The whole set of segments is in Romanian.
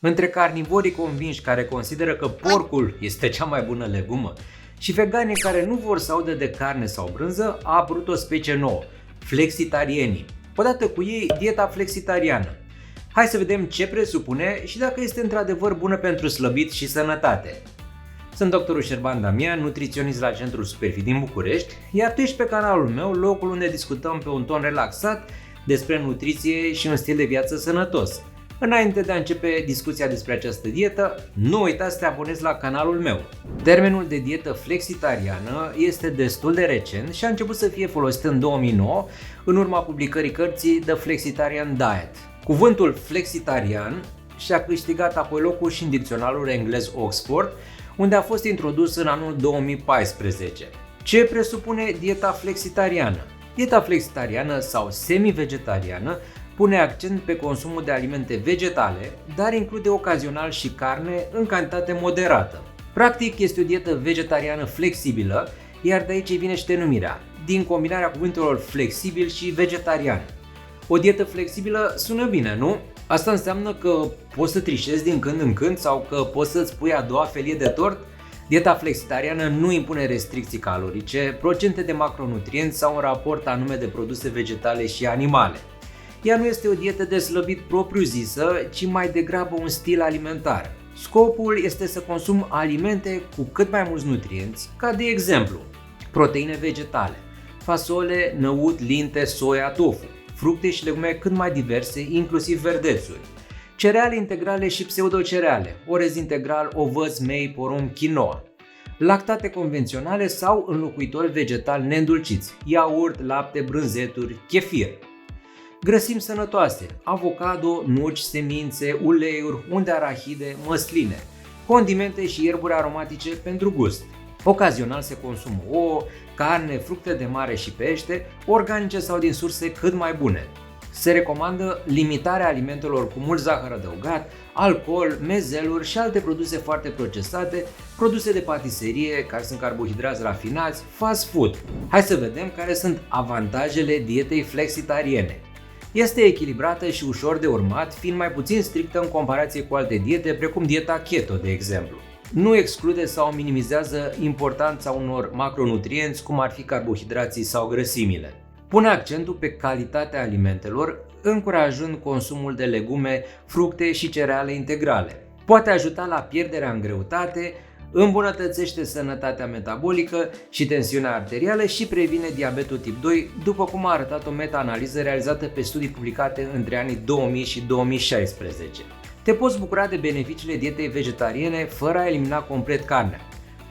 Între carnivorii convinși care consideră că porcul este cea mai bună legumă și veganii care nu vor să audă de carne sau brânză, a apărut o specie nouă, flexitarienii. Odată cu ei, dieta flexitariană. Hai să vedem ce presupune și dacă este într-adevăr bună pentru slăbit și sănătate. Sunt doctorul Șerban Damian, nutriționist la Centrul Superfit din București, iar tu ești pe canalul meu, locul unde discutăm pe un ton relaxat despre nutriție și un stil de viață sănătos. Înainte de a începe discuția despre această dietă, nu uita să te abonezi la canalul meu. Termenul de dietă flexitariană este destul de recent și a început să fie folosit în 2009, în urma publicării cărții The Flexitarian Diet. Cuvântul flexitarian și-a câștigat apoi locul și în dicționarul englez Oxford, unde a fost introdus în anul 2014. Ce presupune dieta flexitariană? Dieta flexitariană sau semi-vegetariană pune accent pe consumul de alimente vegetale, dar include ocazional și carne în cantitate moderată. Practic este o dietă vegetariană flexibilă, iar de aici vine și denumirea, din combinarea cuvintelor flexibil și vegetarian. O dietă flexibilă sună bine, nu? Asta înseamnă că poți să trișezi din când în când sau că poți să-ți pui a doua felie de tort? Dieta flexitariană nu impune restricții calorice, procente de macronutrienți sau un raport anume de produse vegetale și animale. Ea nu este o dietă de slăbit propriu-zisă, ci mai degrabă un stil alimentar. Scopul este să consumi alimente cu cât mai mulți nutrienți, ca de exemplu proteine vegetale, fasole, năut, linte, soia, tofu, fructe și legume cât mai diverse, inclusiv verdețuri, cereale integrale și pseudocereale, orez integral, ovăz, mei, porumb, quinoa, lactate convenționale sau înlocuitori vegetali neîndulciți, iaurt, lapte, brânzeturi, chefir. Grăsimi sănătoase, avocado, nuci, semințe, uleiuri, unde arahide, măsline, condimente și ierburi aromatice pentru gust. Ocazional se consumă ouă, carne, fructe de mare și pește, organice sau din surse cât mai bune. Se recomandă limitarea alimentelor cu mult zahăr adăugat, alcool, mezeluri și alte produse foarte procesate, produse de patiserie, care sunt carbohidrați rafinați, fast food. Hai să vedem care sunt avantajele dietei flexitariene. Este echilibrată și ușor de urmat, fiind mai puțin strictă în comparație cu alte diete, precum dieta keto, de exemplu. Nu exclude sau minimizează importanța unor macronutrienți, cum ar fi carbohidrații sau grăsimile. Pune accentul pe calitatea alimentelor, încurajând consumul de legume, fructe și cereale integrale. Poate ajuta la pierderea în greutate, îmbunătățește sănătatea metabolică și tensiunea arterială și previne diabetul tip 2, după cum a arătat o meta-analiză realizată pe studii publicate între anii 2000 și 2016. Te poți bucura de beneficiile dietei vegetariene fără a elimina complet carnea.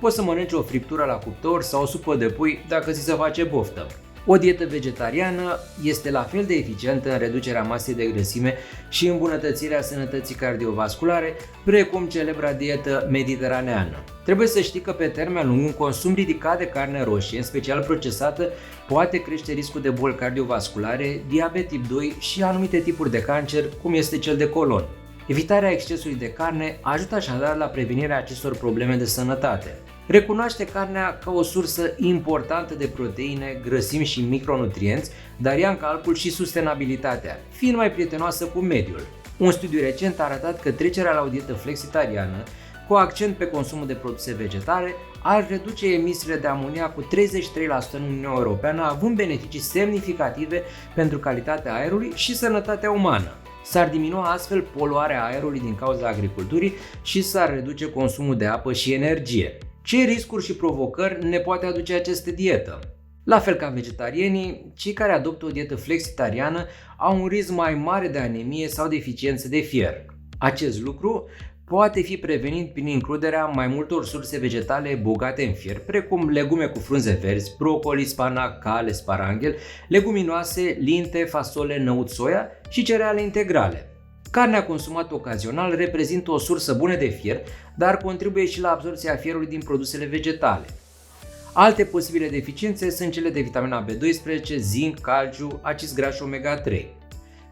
Poți să mănânci o friptură la cuptor sau o supă de pui dacă ți se face poftă. O dietă vegetariană este la fel de eficientă în reducerea masei de grăsime și îmbunătățirea sănătății cardiovasculare, precum celebra dietă mediteraneană. Trebuie să știi că pe termen lung un consum ridicat de carne roșie, în special procesată, poate crește riscul de boli cardiovasculare, diabet tip 2 și anumite tipuri de cancer, cum este cel de colon. Evitarea excesului de carne ajută așadar la prevenirea acestor probleme de sănătate. Recunoaște carnea ca o sursă importantă de proteine, grăsimi și micronutrienți, dar ia în calcul și sustenabilitatea, fiind mai prietenoasă cu mediul. Un studiu recent a arătat că trecerea la o dietă flexitariană, cu accent pe consumul de produse vegetale, ar reduce emisiile de amoniac cu 33% în Uniunea Europeană, având beneficii semnificative pentru calitatea aerului și sănătatea umană. S-ar diminua astfel poluarea aerului din cauza agriculturii și s-ar reduce consumul de apă și energie. Ce riscuri și provocări ne poate aduce această dietă? La fel ca vegetarienii, cei care adoptă o dietă flexitariană au un risc mai mare de anemie sau deficiență de fier. Acest lucru poate fi prevenit prin includerea mai multor surse vegetale bogate în fier, precum legume cu frunze verzi, brocoli, spanac, cale, sparanghel, leguminoase, linte, fasole, năut, soia și cereale integrale. Carnea consumată ocazional reprezintă o sursă bună de fier, dar contribuie și la absorbția fierului din produsele vegetale. Alte posibile deficiențe sunt cele de vitamina B12, zinc, calciu, acizi grași omega-3.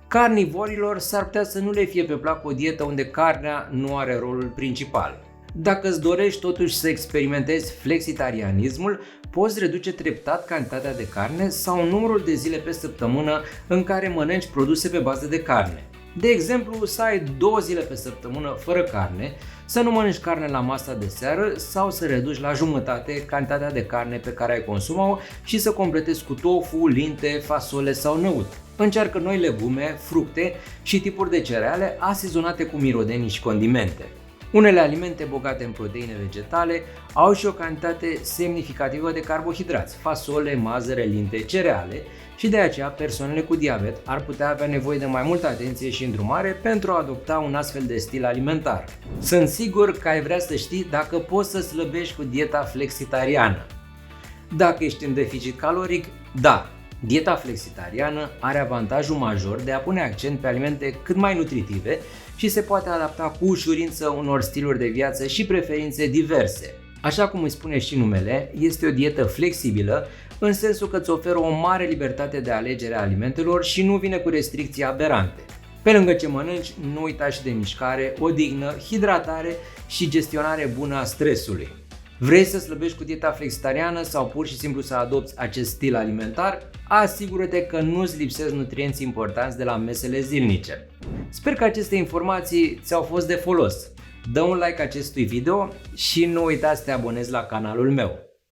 Carnivorilor s-ar putea să nu le fie pe plac o dietă unde carnea nu are rolul principal. Dacă îți dorești totuși să experimentezi flexitarianismul, poți reduce treptat cantitatea de carne sau numărul de zile pe săptămână în care mănânci produse pe bază de carne. De exemplu, să ai 2 zile pe săptămână fără carne, să nu mănânci carne la masa de seară sau să reduci la jumătate cantitatea de carne pe care ai consuma-o și să completezi cu tofu, linte, fasole sau năut. Încearcă noi legume, fructe și tipuri de cereale asezonate cu mirodenii și condimente. Unele alimente bogate în proteine vegetale au și o cantitate semnificativă de carbohidrați, fasole, mazăre, linte, cereale, și de aceea persoanele cu diabet ar putea avea nevoie de mai multă atenție și îndrumare pentru a adopta un astfel de stil alimentar. Sunt sigur că ai vrea să știi dacă poți să slăbești cu dieta flexitariană. Dacă ești în deficit caloric, da, dieta flexitariană are avantajul major de a pune accent pe alimente cât mai nutritive și se poate adapta cu ușurință unor stiluri de viață și preferințe diverse. Așa cum îi spune și numele, este o dietă flexibilă în sensul că îți oferă o mare libertate de alegere a alimentelor și nu vine cu restricții aberante. Pe lângă ce mănânci, nu uita și de mișcare, odihnă, hidratare și gestionare bună a stresului. Vrei să slăbești cu dieta flexitariană sau pur și simplu să adopți acest stil alimentar? Asigură-te că nu-ți lipsesc nutrienți importanți de la mesele zilnice. Sper că aceste informații ți-au fost de folos. Dă un like acestui video și nu uita să te abonezi la canalul meu.